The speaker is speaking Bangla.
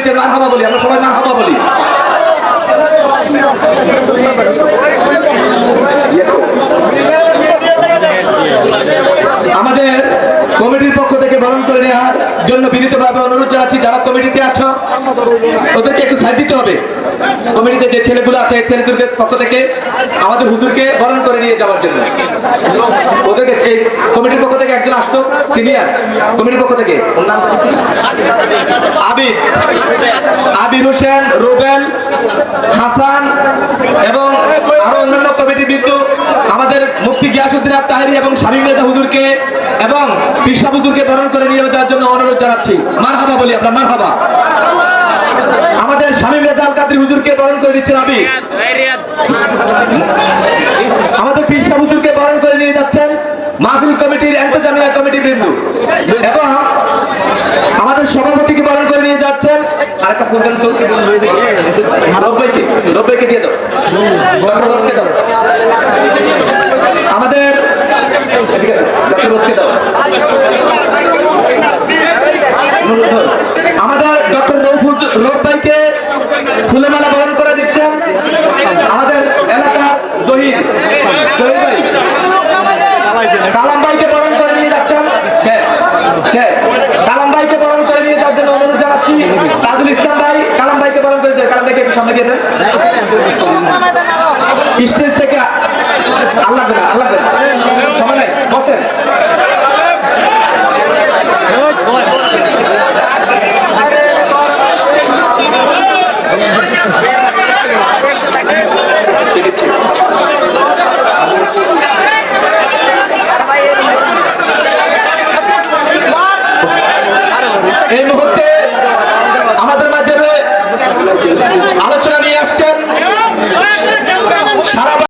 দিচ্ছেন, মারহাবা বলি, আমরা সবাই মারহাবা বলি। আমাদের কমিটির পক্ষ থেকে বরণ করে নেওয়ার জন্য বিনীতভাবে অনুরোধ জানাচ্ছি, যারা কমিটিতে আছো ওদেরকে একটু সাইড দিতে হবে। কমিটিতে যে ছেলেগুলো আছে ছেলেদের পক্ষ থেকে আমাদের হুজুরকে বরণ করে নিয়ে যাওয়ার জন্য ওদেরকে, এই কমিটির পক্ষ থেকে একজন আসতো সিনিয়র কমিটির পক্ষ থেকে, আবির হোসেন, রুবেল, হাসান এবং আরো অন্যান্য কমিটি বিন্দু আমাদের মুফতি গিয়াসউদ্দিন আত-তাহেরি এবং শামীম রেজা হুজুরকে এবং পিসা হুজুরকে বরণ করে নিয়ে যাওয়ার জন্য অনুরোধ জানাচ্ছি। মারহাবা বলি আমরা, মারহাবা। আমাদের শামীম রেজা আল কাদরি হুজুরকে বরণ করে দিচ্ছেন আবির, আমাদের পিসা হুজুরকে বরণ করে নিয়ে যাচ্ছেন মাহফিল কমিটির ইন্তজামিয়া কমিটি বিন্দু এবং আমাদের সভাপতিকে বরণ করে নিয়ে যাচ্ছেন আরেকটা ফুলদান তো রব্বাইকে দিয়ে দাও, আমাদের আমাদের ডক্টর রব্বাইকে ফুলে মালা বরণ করে দিচ্ছেন আমাদের এলাকার জহির ভাই, কালাম ভাইকে বরণ করে নিয়ে যাচ্ছেন, কালাম ভাইকে বরণ করে নিয়ে যাওয়ার জন্য অনুরোধ জানাচ্ছি। তাজুল ইসলাম ভাই কালাম ভাইকে বরণ করে দেন, কালাম ভাইকে একটু সামনে দিয়ে দেন স্টেজ থেকে। আল্লাহ সময় নাই, বসেন। এই মুহূর্তে আমাদের মাঝে আলোচনা